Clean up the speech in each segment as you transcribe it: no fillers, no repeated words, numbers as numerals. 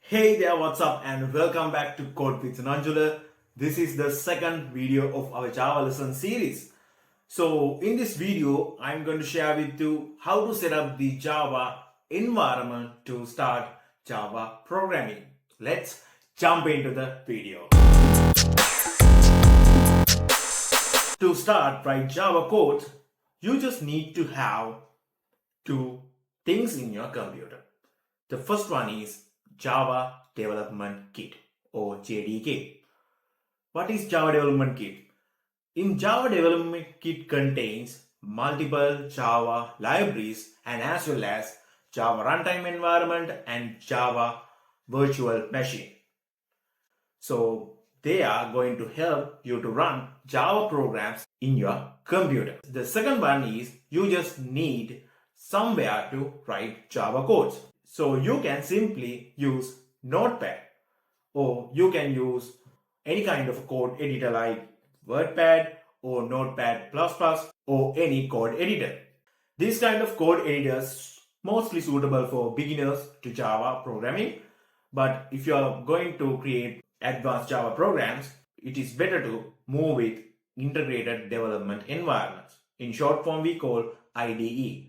Hey there, what's up, and welcome back to Code with Nanjula. This is the second video of our Java lesson series. So, in this video, I'm going to share with you how to set up the Java environment to start Java programming. Let's jump into the video. To start write Java code, you just need to have two things in your computer. The first one is Java Development Kit or JDK. What is Java Development Kit? In Java Development Kit contains multiple Java libraries and as well as Java runtime environment and Java virtual machine. So they are going to help you to run Java programs in your computer. The second one is you just need somewhere to write Java codes. So you can simply use Notepad or you can use any kind of code editor like WordPad or Notepad++ or any code editor. This kind of code editors mostly suitable for beginners to Java programming, but if you are going to create advanced Java programs, it is better to move with integrated development environments. In short form, we call IDE.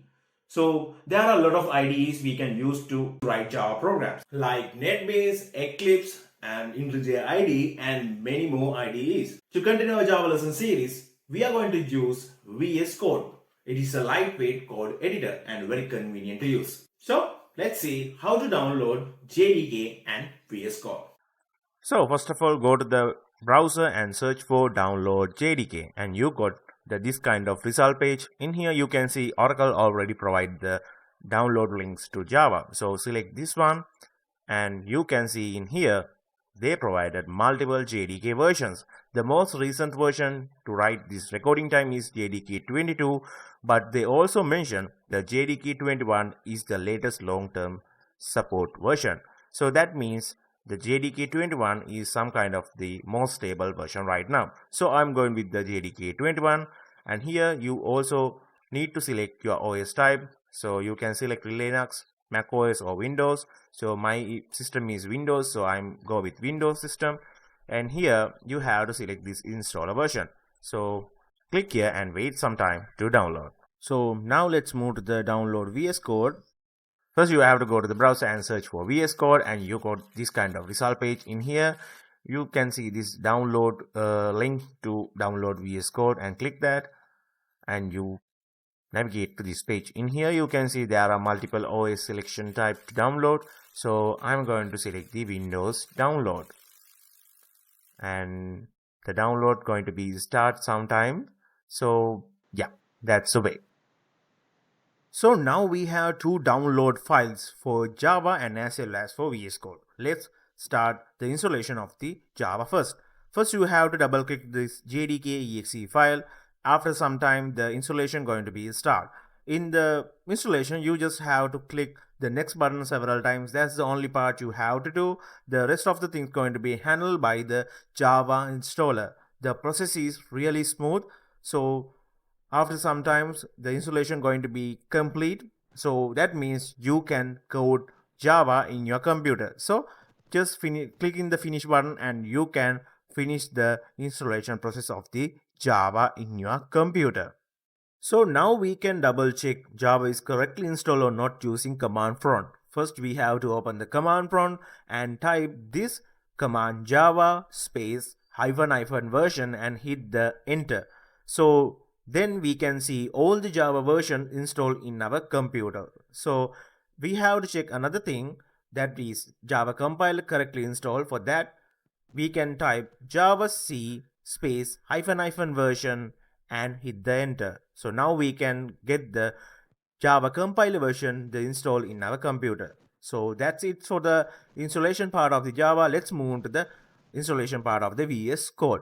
So there are a lot of IDEs we can use to write Java programs like NetBeans, Eclipse, and IntelliJ IDE and many more IDEs. To continue our Java lesson series, we are going to use VS Code. It is a lightweight code editor and very convenient to use. So let's see how to download JDK and VS Code. So first of all, go to the browser and search for download JDK and you got this kind of result page. In here you can see Oracle already provide the download links to Java. So select this one and you can see in here they provided multiple JDK versions. The most recent version to write this recording time is JDK 22, but they also mention the JDK 21 is the latest long-term support version. So that means the JDK 21 is some kind of the most stable version right now. So I'm going with the JDK 21 and here you also need to select your OS type. So you can select Linux, Mac OS or Windows. So my system is Windows, so I'm go with Windows system. And here you have to select this installer version. So click here and wait some time to download. So now let's move to the download VS Code. First you have to go to the browser and search for VS Code and you got this kind of result page. In here you can see this download link to download VS Code and click that and you navigate to this page. In here you can see there are multiple OS selection type to download. So I'm going to select the Windows download and the download going to be start sometime. So yeah, that's the way. So now we have two download files for Java and as well as for VS Code. Let's start the installation of the Java first. First you have to double click this JDK exe file. After some time the installation going to be start. In the installation you just have to click the next button several times. That's the only part you have to do. The rest of the things going to be handled by the Java installer. The process is really smooth. So after some times the installation going to be complete. So that means you can code Java in your computer. So just click in the finish button and you can finish the installation process of the Java in your computer. So now we can double check Java is correctly installed or not using command prompt. First we have to open the command prompt and type this command Java space -- version and hit the enter. So then we can see all the Java version installed in our computer. So we have to check another thing, that is Java compiler correctly installed. For that we can type Java C space -- version and hit the enter. So now we can get the Java compiler version installed in our computer. So that's it for the installation part of the Java. Let's move to the installation part of the VS Code.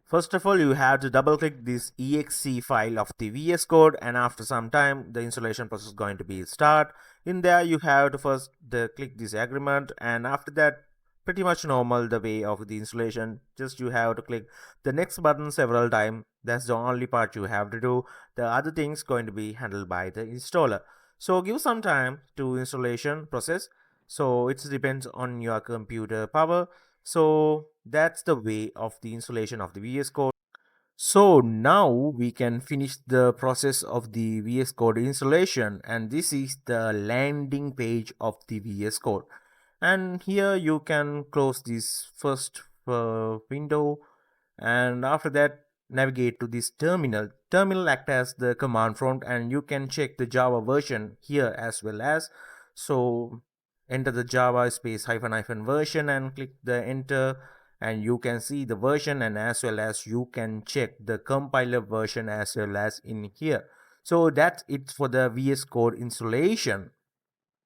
First of all, you have to double click this exe file of the VS Code and after some time the installation process is going to be start. In there you have to first click this agreement and after that pretty much normal the way of the installation. Just you have to click the next button several times. That's the only part you have to do. The other things going to be handled by the installer. So give some time to installation process. So it depends on your computer power. So that's the way of the installation of the VS Code. So now we can finish the process of the VS Code installation, and this is the landing page of the VS Code. And here you can close this first window, and after that navigate to this terminal act as the command prompt, and you can check the Java version here as well as. So enter the Java space hyphen hyphen version and click the enter, and you can see the version, and as well as you can check the compiler version as well as in here. So that's it for the VS Code installation.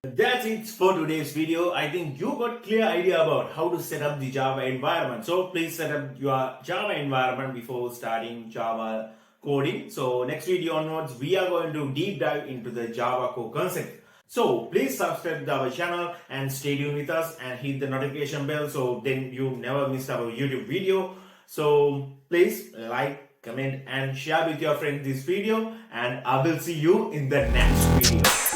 That's it for today's video. I think you got clear idea about how to set up the Java environment. So please set up your Java environment before starting Java coding. So next video onwards, we are going to deep dive into the Java core concept. So please subscribe to our channel and stay tuned with us and hit the notification bell so then you never miss our YouTube video. So please like, comment and share with your friends this video, and I will see you in the next video.